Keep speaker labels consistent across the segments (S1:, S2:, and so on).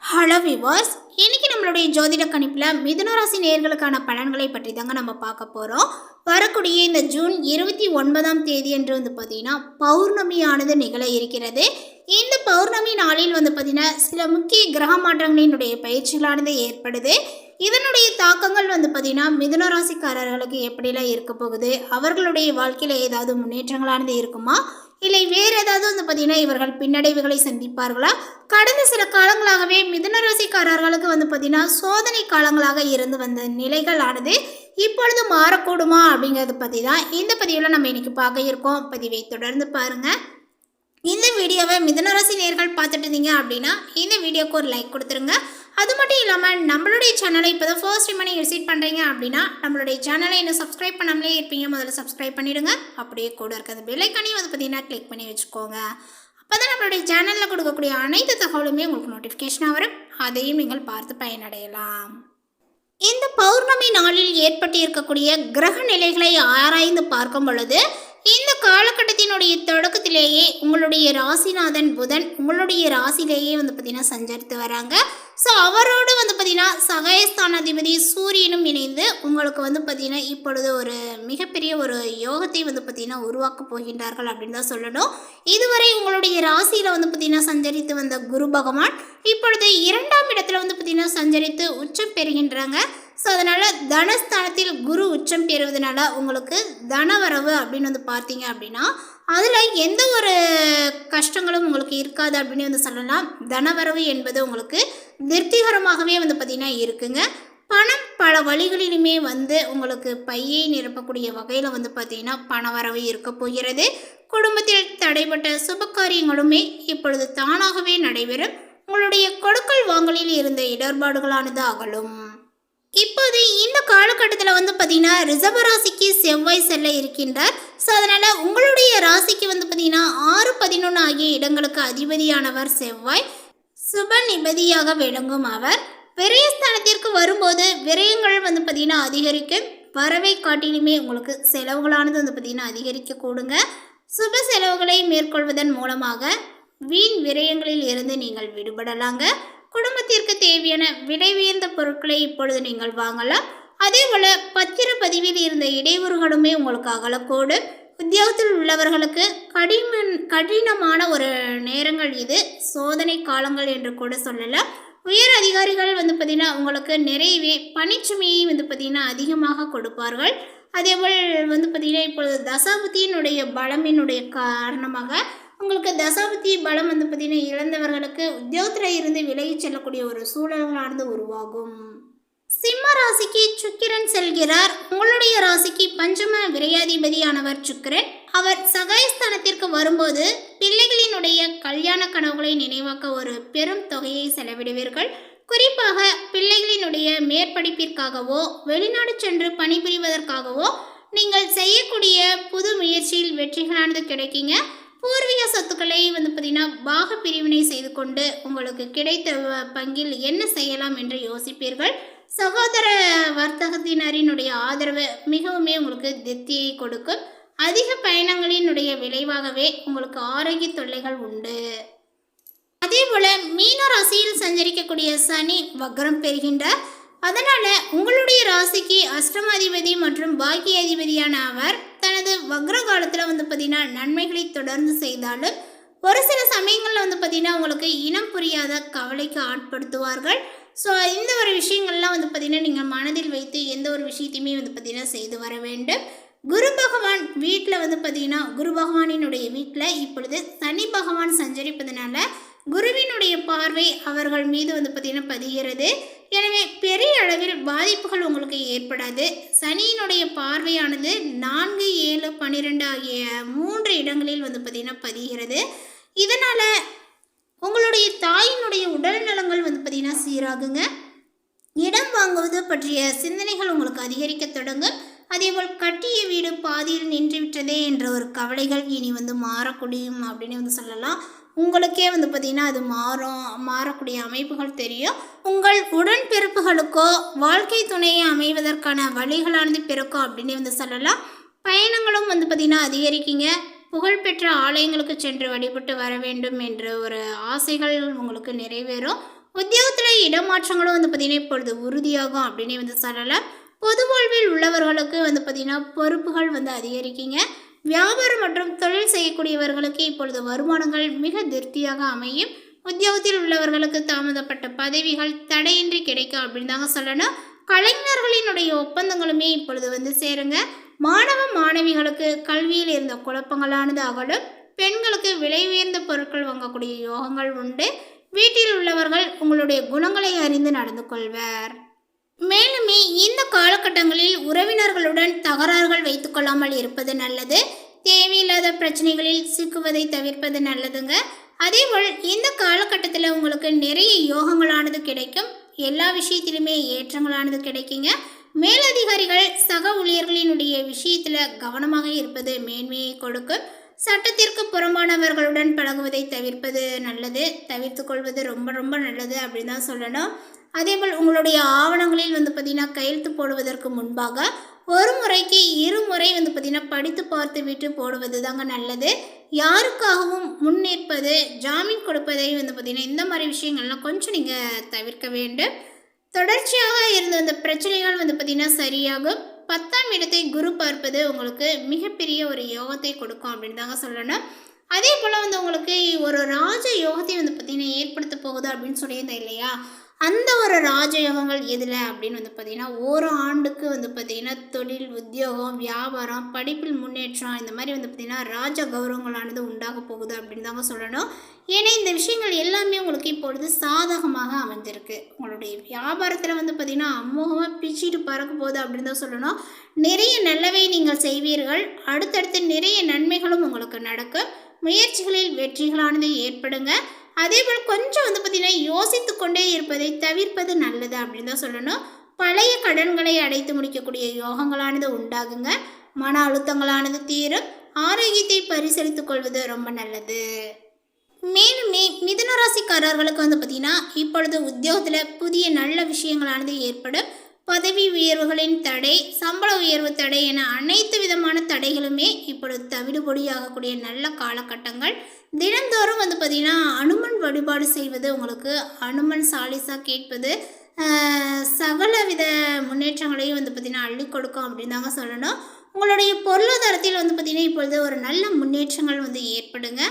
S1: Hello viewers, இன்னைக்கு நம்மளுடைய ஜோதிட கணிப்பில் மிதுன ராசி நேயர்களுக்கான பலன்களை பற்றி தாங்க நம்ம பார்க்க போகிறோம். வரக்கூடிய இந்த ஜூன் 29ஆம் தேதி என்று பார்த்தீங்கன்னா பௌர்ணமியானது நிகழ இருக்கிறது. இந்த பௌர்ணமி நாளில் பார்த்தீங்கன்னா சில முக்கிய கிரக மாற்றங்களினுடைய பயிற்சிகளானது ஏற்படுது. இதனுடைய தாக்கங்கள் பார்த்தீங்கன்னா மிதுன ராசிக்காரர்களுக்கு எப்படிலாம் இருக்க போகுது, அவர்களுடைய வாழ்க்கையில் ஏதாவது முன்னேற்றங்களானது இருக்குமா, இல்லை வேறு ஏதாவது பார்த்தீங்கன்னா இவர்கள் பின்னடைவுகளை சந்திப்பார்களா? கடந்த சில காலங்களாகவே மிதுன ராசிக்காரர்களுக்கு பார்த்தீங்கன்னா சோதனை காலங்களாக இருந்து வந்த நிலைகளானது இப்பொழுது மாறக்கூடுமா அப்படிங்கிறத பற்றி தான் இந்த பதிவில் நம்ம இன்னைக்கு பார்க்க இருக்கோம். பதிவை தொடர்ந்து பாருங்கள். இந்த வீடியோவை மிதுன ராசி நேயர்கள் பார்த்துட்டு இருந்தீங்க அப்படின்னா இந்த வீடியோக்கு ஒரு லைக் கொடுத்துருங்க. அது மட்டும் இல்லாமல் நம்மளுடைய சேனலை இப்போ தான் ஃபர்ஸ்ட் டைம் நீங்கள் விசிட் பண்ணுறீங்க அப்படின்னா நம்மளுடைய சேனலை இன்னும் சப்ஸ்கிரைப் பண்ணாமலே இருப்பீங்க, முதல்ல சப்ஸ்கிரைப் பண்ணிவிடுங்க. அப்படியே கூட இருக்கிறது பெல்லைக்கானையும் பார்த்தீங்கன்னா கிளிக் பண்ணி வச்சுக்கோங்க. அப்போ தான் நம்மளுடைய சேனலில் கொடுக்கக்கூடிய அனைத்து தகவலுமே உங்களுக்கு நோட்டிஃபிகேஷனாக வரும், அதையும் நீங்கள் பார்த்து பயனடையலாம். இந்த பௌர்ணமி நாளில் ஏற்பட்டு இருக்கக்கூடிய கிரக நிலைகளை ஆராய்ந்து பார்க்கும் பொழுது இந்த காலகட்டத்தினுடைய தொடக்கத்திலேயே உங்களுடைய ராசிநாதன் புதன் உங்களுடைய ராசிலேயே பார்த்தீங்கன்னா சஞ்சரித்து வராங்க. ஸோ அவரோடு பார்த்தீங்கன்னா சகாயஸ்தானாதிபதி சூரியனும் இணைந்து உங்களுக்கு பார்த்தீங்கன்னா இப்பொழுது ஒரு மிகப்பெரிய ஒரு யோகத்தை பார்த்தீங்கன்னா உருவாக்க போகின்றார்கள் அப்படின்னு தான் சொல்லணும். இதுவரை உங்களுடைய ராசியில் பார்த்தீங்கன்னா சஞ்சரித்து வந்த குரு பகவான் இப்பொழுது 2ஆம் இடத்துல பார்த்தீங்கன்னா சஞ்சரித்து உச்சம் பெறுகின்றாங்க. ஸோ அதனால் தனஸ்தானத்தில் குரு உச்சம் பெறுவதனால உங்களுக்கு தனவரவு அப்படின்னு பார்த்தீங்க அப்படின்னா அதில் எந்த ஒரு கஷ்டங்களும் உங்களுக்கு இருக்காது அப்படின்னு சொல்லலாம். தனவரவு என்பது உங்களுக்கு திருப்திகரமாகவே பார்த்தீங்கன்னா இருக்குங்க. பணம் பல வழிகளிலுமே உங்களுக்கு பையை நிரப்பக்கூடிய வகையில் பார்த்தீங்கன்னா பணவரவு இருக்க போகிறது. குடும்பத்தில் தடைப்பட்ட சுபகாரியங்களுமே இப்பொழுது தானாகவே நடைபெறும். உங்களுடைய கொடுக்கல் வாங்கலில் இருந்த இடர்பாடுகளானது அகலும். இப்போது இந்த காலகட்டத்தில் பார்த்தீங்கன்னா ரிஷபராசிக்கு செவ்வாய் செல்ல இருக்கின்றார். ஸோ அதனால் உங்களுடைய ராசிக்கு பார்த்தீங்கன்னா 6, 11 ஆகிய இடங்களுக்கு அதிபதியானவர் செவ்வாய் சுப நிபதியாக விளங்கும். அவர் விரயஸ்தானத்திற்கு வரும்போது விரயங்கள் பார்த்தீங்கன்னா அதிகரிக்கும். வரவை காட்டிலுமே உங்களுக்கு செலவுகளானது பார்த்தீங்கன்னா அதிகரிக்க கூடுங்க. சுப செலவுகளை மேற்கொள்வதன் மூலமாக வீண் விரயங்களில் இருந்து நீங்கள் விடுபடலாங்க. குடும்பத்திற்கு தேவையான விலை உயர்ந்த பொருட்களை இப்பொழுது நீங்கள் வாங்கலாம். அதே போல் பத்திரப்பதிவில் இருந்த இடையூறுகளுமே உங்களுக்கு அகலக்கூடும். உத்தியோகத்தில் உள்ளவர்களுக்கு கடினமான ஒரு நேரங்கள், இது சோதனை காலங்கள் என்று கூட சொல்லலாம். உயர் அதிகாரிகள் பார்த்தீங்கன்னா உங்களுக்கு நிறையவே பணிச்சுமையை பார்த்தீங்கன்னா அதிகமாக கொடுப்பார்கள். அதேபோல் பார்த்தீங்கன்னா இப்பொழுது தசாபுத்தியினுடைய பலமினுடைய காரணமாக உங்களுக்கு தசாபதி பலம் பார்த்தீங்கன்னா இழந்தவர்களுக்கு உத்தியோகத்தில் இருந்து விலகி செல்லக்கூடிய ஒரு சூழல்களானது உருவாகும். சிம்ம ராசிக்கு சுக்கிரன் செல்கிறார். உங்களுடைய ராசிக்கு பஞ்சம விரையாதிபதியானவர் சுக்கிரன். அவர் சகாயஸ்தானத்திற்கு வரும்போது பிள்ளைகளினுடைய கல்யாண கனவுகளை நினைவாக்க ஒரு பெரும் தொகையை செலவிடுவீர்கள். குறிப்பாக பிள்ளைகளினுடைய மேற்படிப்பிற்காகவோ வெளிநாடு சென்று பணிபுரிவதற்காகவோ நீங்கள் செய்யக்கூடிய புது முயற்சியில் வெற்றிகளானது கிடைக்குங்க. பூர்வீக சொத்துக்களை பார்த்தீங்கன்னா பாக பிரிவினை செய்து கொண்டு உங்களுக்கு கிடைத்த பங்கில் என்ன செய்யலாம் என்று யோசிப்பீர்கள். சகோதர வர்த்தகத்தினரினுடைய ஆதரவு மிகவுமே உங்களுக்கு திருப்தியை கொடுக்கும். அதிக பயணங்களினுடைய விளைவாகவே உங்களுக்கு ஆரோக்கிய தொல்லைகள் உண்டு. அதே போல் மீன ராசியில் சஞ்சரிக்கக்கூடிய சனி வக்ரம் பெறுகின்றார். அதனால் உங்களுடைய ராசிக்கு அஷ்டமாதிபதி மற்றும் பாக்கிய அதிபதியான அவர் தனது வக்ர காலத்தில் பார்த்தீங்கன்னா நன்மைகளை தொடர்ந்து செய்தாலும் ஒரு சில சமயங்களில் பார்த்தீங்கன்னா உங்களுக்கு இனம் புரியாத கவலைக்கு ஆட்படுத்துவார்கள். ஸோ இந்த ஒரு விஷயங்கள்லாம் பார்த்தீங்கன்னா நீங்கள் மனதில் வைத்து எந்த ஒரு விஷயத்தையுமே பார்த்தீங்கன்னா செய்து வர வேண்டும். குரு பகவான் வீட்டில் பார்த்தீங்கன்னா குரு பகவானினுடைய வீட்டில் இப்பொழுது சனி பகவான் சஞ்சரிப்பதனால குருவினுடைய பார்வை அவர்கள் மீது பார்த்தீங்கன்னா பதிகிறது. எனவே பெரிய அளவில் பாதிப்புகள் உங்களுக்கு ஏற்படாது. சனியினுடைய பார்வையானது 4, 7, 12 ஆகிய 3 இடங்களில் பார்த்தீங்கன்னா பதிகிறது. இதனால் உங்களுடைய தாயினுடைய உடல் நலங்கள் பார்த்தீங்கன்னா சீராகுங்க. இடம் வாங்குவது பற்றிய சிந்தனைகள் உங்களுக்கு அதிகரிக்க தொடங்கும். அதேபோல் கட்டிய வீடு பாதியில் நின்றுவிட்டதே என்ற ஒரு கவலைகள் இனி மாறக்கூடியும் அப்படின்னு சொல்லலாம். உங்களுக்கே பார்த்தீங்கன்னா அது மாறக்கூடிய அமைப்புகள் தெரியும். உங்கள் உடன்பிறப்புகளுக்கோ வாழ்க்கை துணையை அமைவதற்கான வழிகளானது பிறக்கும் அப்படின்னு சொல்லலாம். பயணங்களும் பார்த்தீங்கன்னா அதிகரிக்குங்க. புகழ்பெற்ற ஆலயங்களுக்கு சென்று வழிபட்டு வர வேண்டும் என்ற ஒரு ஆசைகள் உங்களுக்கு நிறைவேறும். உத்தியோகத்தில் இடமாற்றங்களும் வந்து பார்த்திங்கன்னா இப்பொழுது உறுதியாகும் அப்படின்னே வந்து சொல்லலாம். பொது வாழ்வில் உள்ளவர்களுக்கு வந்து பார்த்திங்கன்னா பொறுப்புகள் வந்து அதிகரிக்குங்க. வியாபாரம் மற்றும் தொழில் செய்யக்கூடியவர்களுக்கு இப்பொழுது வருமானங்கள் மிக திருப்தியாக அமையும். உத்தியோகத்தில் உள்ளவர்களுக்கு தாமதப்பட்ட பதவிகள் தடையின்றி கிடைக்கும் அப்படின்னு தாங்க சொல்லணும். கலைஞர்களினுடைய ஒப்பந்தங்களுமே இப்பொழுது வந்து சேருங்க. மாணவ மாணவிகளுக்கு கல்வியில் இருந்த குழப்பங்களானது அகலும். பெண்களுக்கு விலை உயர்ந்த பொருட்கள் வாங்கக்கூடிய யோகங்கள் உண்டு. வீட்டில் உள்ளவர்கள் உங்களுடைய குணங்களை அறிந்து நடந்து கொள்வர். மேலுமே இந்த காலகட்டங்களில் உறவினர்களுடன் தகராறுகள் வைத்துக்கொள்ளாமல் இருப்பது நல்லது. தேவையில்லாத பிரச்சனைகளில் சிக்குவதை தவிர்ப்பது நல்லதுங்க. அதேபோல் இந்த காலகட்டத்தில் உங்களுக்கு நிறைய யோகங்களானது கிடைக்கும். எல்லா விஷயத்திலுமே ஏற்றங்களானது கிடைக்குங்க. மேலதிகாரிகள் சக ஊழியர்களினுடைய விஷயத்தில் கவனமாக இருப்பது மேன்மையை கொடுக்கும். சட்டத்திற்கு புறம்பானவர்களுடன் பழகுவதை தவிர்ப்பது நல்லது, தவிர்த்து கொள்வது ரொம்ப ரொம்ப நல்லது அப்படின்னு தான் சொல்லணும். அதேபோல் உங்களுடைய ஆவணங்களில் வந்து பார்த்திங்கன்னா கையெழுத்து போடுவதற்கு முன்பாக ஒரு முறைக்கு இருமுறை வந்து பார்த்திங்கன்னா படித்து பார்த்து விட்டு போடுவது தாங்க நல்லது. யாருக்காகவும் முன்னேற்பது, ஜாமீன் கொடுப்பதை வந்து பார்த்திங்கன்னா இந்த மாதிரி விஷயங்கள்லாம் கொஞ்சம் நீங்கள் தவிர்க்க வேண்டும். தொடர்ச்சியாக இருந்த அந்த பிரச்சனைகள் வந்து பார்த்திங்கன்னா சரியாகும். 10ஆம் இடத்தை குரு பார்ப்பது உங்களுக்கு மிகப்பெரிய ஒரு யோகத்தை கொடுக்கும் அப்படின்னு தாங்க சொல்லணும். அதே போல் வந்து உங்களுக்கு ஒரு ராஜ யோகத்தை வந்து பார்த்திங்கன்னா ஏற்படுத்த போகுது அப்படின்னு சொல்லியிருந்தேன் இல்லையா, அந்த ஒரு ராஜயோகங்கள் எதில் அப்படின்னு வந்து பார்த்திங்கன்னா ஒரு ஆண்டுக்கு வந்து பார்த்திங்கன்னா தொழில், உத்தியோகம், வியாபாரம், படிப்பில் முன்னேற்றம் இந்த மாதிரி வந்து பார்த்திங்கன்னா ராஜ கௌரவங்களானது உண்டாக போகுது அப்படின்னு தாங்க சொல்லணும். ஏன்னா இந்த விஷயங்கள் எல்லாமே உங்களுக்கு இப்பொழுது சாதகமாக அமைஞ்சிருக்கு. உங்களுடைய வியாபாரத்தில் வந்து பார்த்திங்கன்னா அமோகமாக பிச்சுட்டு பறக்க போகுது அப்படின்னு தான் சொல்லணும். நிறைய நல்லவை நீங்கள் செய்வீர்கள். அடுத்தடுத்து நிறைய நன்மைகளும் உங்களுக்கு நடக்கும். முயற்சிகளில் வெற்றிகளானது ஏற்படுங்க. அதேபோல் கொஞ்சம் வந்து பார்த்திங்கன்னா யோசித்து கொண்டே இருப்பதை தவிர்ப்பது நல்லது அப்படின்னு தான் சொல்லணும். பழைய கடன்களை அடைத்து முடிக்கக்கூடிய யோகங்களானது உண்டாகுங்க. மன அழுத்தங்களானது தீரும். ஆரோக்கியத்தை பரிசீலித்துக் கொள்வது ரொம்ப நல்லது. மேலுமே மிதுன ராசிக்காரர்களுக்கு வந்து பார்த்திங்கன்னா இப்பொழுது உத்தியோகத்தில் புதிய நல்ல விஷயங்களானது ஏற்படும். பதவி உயர்வுகளின் தடை, சம்பள உயர்வு தடை என அனைத்து விதமான தடைகளுமே இப்பொழுது தவிடுபொடியாகக்கூடிய நல்ல காலகட்டங்கள். தினந்தோறும் வந்து பார்த்திங்கன்னா அனுமன் வழிபாடு செய்வது, உங்களுக்கு அனுமன் சாலிசா கேட்பது சகல வித முன்னேற்றங்களையும் வந்து பார்த்திங்கன்னா அள்ளி கொடுக்கும் அப்படின்னு தாங்க சொல்லணும். உங்களுடைய பொருளாதாரத்தில் வந்து பார்த்திங்கன்னா இப்பொழுது ஒரு நல்ல முன்னேற்றங்கள் வந்து ஏற்படுங்க.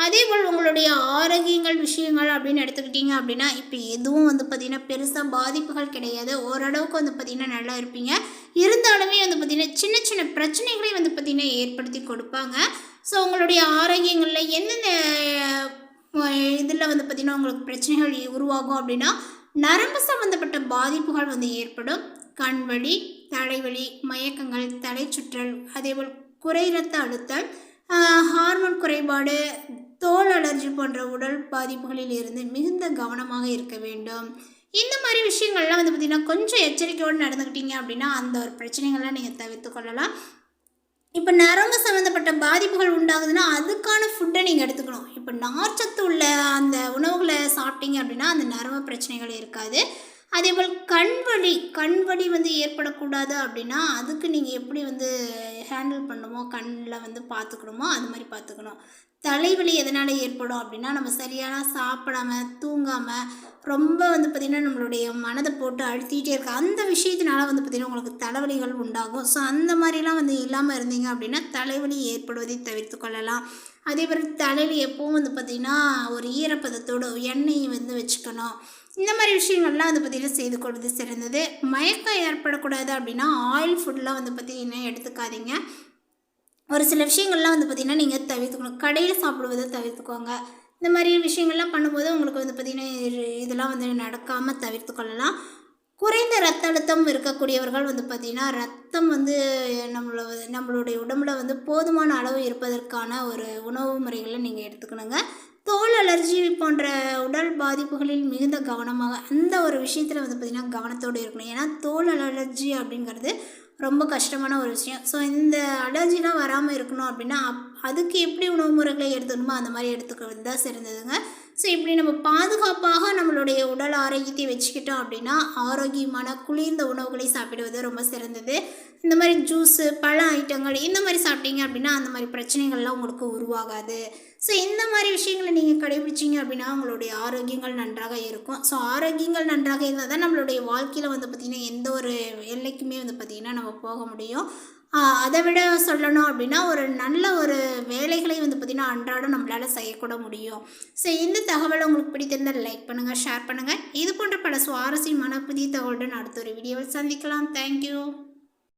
S1: அதேபோல் உங்களுடைய ஆரோக்கியங்கள் விஷயங்கள் அப்படின்னு எடுத்துக்கிட்டிங்க அப்படின்னா இப்போ எதுவும் வந்து பார்த்திங்கன்னா பெருசாக பாதிப்புகள் கிடையாது. ஓரளவுக்கு வந்து பார்த்திங்கன்னா நல்லா இருப்பீங்க. இருந்தாலுமே வந்து பார்த்திங்கன்னா சின்ன சின்ன பிரச்சனைகளை வந்து பார்த்திங்கன்னா ஏற்படுத்தி கொடுப்பாங்க. ஸோ உங்களுடைய ஆரோக்கியங்களில் எந்தெந்த இதில் வந்து பார்த்திங்கன்னா உங்களுக்கு பிரச்சனைகள் உருவாகும் அப்படின்னா நரம்பு சம்பந்தப்பட்ட பாதிப்புகள் வந்து ஏற்படும். கண்வலி, தலைவலி, மயக்கங்கள், தலை சுற்றல், அதேபோல் குறை இரத்த அழுத்தம், ஹார்மோன் குறைபாடு, தோல் அலர்ஜி போன்ற உடல் பாதிப்புகளில் இருந்து மிகுந்த கவனமாக இருக்க வேண்டும். இந்த மாதிரி விஷயங்கள்லாம் வந்து பார்த்திங்கன்னா கொஞ்சம் எச்சரிக்கையோடு நடந்துக்கிட்டீங்க அப்படின்னா அந்த ஒரு பிரச்சனைகள்லாம் நீங்கள் தவிர்த்து கொள்ளலாம். இப்போ நரம்பு சம்மந்தப்பட்ட பாதிப்புகள் உண்டாகுதுன்னா அதுக்கான ஃபுட்டை நீங்கள் எடுத்துக்கணும். இப்போ நார்ச்சத்து உள்ள அந்த உணவுகளை சாப்பிட்டீங்க அப்படின்னா அந்த நரம்பு பிரச்சனைகள் இருக்காது. அதேபோல் கண்வலி வந்து ஏற்படக்கூடாது அப்படின்னா அதுக்கு நீங்கள் எப்படி வந்து ஹேண்டில் பண்ணணுமோ, கண்ணில் வந்து பார்த்துக்கணுமோ அது மாதிரி பார்த்துக்கணும். தலைவலி எதனால் ஏற்படும் அப்படின்னா நம்ம சரியான சாப்பிடாம தூங்காமல் ரொம்ப வந்து பார்த்திங்கன்னா நம்மளுடைய மனதை போட்டு அழுத்திகிட்டே இருக்க அந்த விஷயத்தினால வந்து பார்த்திங்கன்னா உங்களுக்கு தலைவலிகள் உண்டாகும். ஸோ அந்த மாதிரிலாம் வந்து இல்லாமல் இருந்தீங்க அப்படின்னா தலைவலி ஏற்படுவதை தவிர்த்து கொள்ளலாம். அதே மாதிரி தலையில் எப்போவும் வந்து பார்த்திங்கன்னா ஒரு ஈரப்பதத்தோடு எண்ணெயை வந்து வச்சுக்கணும். இந்த மாதிரி விஷயங்கள்லாம் வந்து பார்த்திங்கன்னா செய்து கொள்வது சிறந்தது. மயக்கம் ஏற்படக்கூடாது அப்படின்னா ஆயில் ஃபுட்லாம் வந்து பார்த்திங்கன்னா எடுத்துக்காதீங்க. ஒரு சில விஷயங்கள்லாம் வந்து பார்த்திங்கன்னா நீங்கள் தவிர்த்துக்கணும். கடையில் சாப்பிடுவதை தவிர்த்துக்கோங்க. இந்த மாதிரி விஷயங்கள்லாம் பண்ணும்போது உங்களுக்கு வந்து பார்த்திங்கன்னா இதெல்லாம் வந்து நடக்காமல் தவிர்த்து கொள்ளலாம். குறைந்த ரத்த அழுத்தம் இருக்கக்கூடியவர்கள் வந்து பார்த்திங்கன்னா ரத்தம் வந்து நம்மளுடைய உடம்புல வந்து போதுமான அளவு இருப்பதற்கான ஒரு உணவு முறைகளை நீங்கள் எடுத்துக்கணுங்க. தோல் அலர்ஜி போன்ற உடல் பாதிப்புகளில் மிகுந்த கவனமாக அந்த ஒரு விஷயத்தில் வந்து பார்த்திங்கன்னா கவனத்தோடு இருக்கணும். ஏன்னா தோல் அலர்ஜி அப்படிங்கிறது ரொம்ப கஷ்டமான ஒரு விஷயம். ஸோ இந்த அலர்ஜிலாம் வராமல் இருக்கணும் அப்படின்னா அதுக்கு எப்படி உணவு முறைகளை எடுத்துக்கணுமோ அந்த மாதிரி எடுத்துக்கிறது தான் சிறந்ததுங்க. ஸோ இப்படி நம்ம பாதுகாப்பாக நம்மளுடைய உடல் ஆரோக்கியத்தை வச்சுக்கிட்டோம் அப்படின்னா ஆரோக்கியமான குளிர்ந்த உணவுகளை சாப்பிடுவது ரொம்ப சிறந்தது. இந்த மாதிரி ஜூஸு, பழ ஐட்டங்கள் இந்த மாதிரி சாப்பிட்டீங்க அப்படின்னா அந்த மாதிரி பிரச்சனைகள்லாம் உங்களுக்கு உருவாகாது. ஸோ இந்த மாதிரி விஷயங்களை நீங்கள் கடைபிடிச்சிங்க அப்படின்னா உங்களுடைய ஆரோக்கியங்கள் நன்றாக இருக்கும். ஸோ ஆரோக்கியங்கள் நன்றாக இருந்தால் தான் நம்மளுடைய வாழ்க்கையில் வந்து பார்த்திங்கன்னா எந்த ஒரு எல்லைக்குமே வந்து பார்த்திங்கன்னா நம்ம போக முடியும். அதை விட சொல்லணும் அப்படின்னா ஒரு நல்ல ஒரு வேலைகளை வந்து பார்த்திங்கன்னா அன்றாடம் நம்மளால் செய்யக்கூட முடியும். ஸோ இந்த தகவல் உங்களுக்கு பிடித்திருந்தால் லைக் பண்ணுங்கள், ஷேர் பண்ணுங்கள். இது போன்ற பல சுவாரஸ்யமான புதிய தகவலுடன் அடுத்த ஒரு வீடியோவில் சந்திக்கலாம். தேங்க்யூ.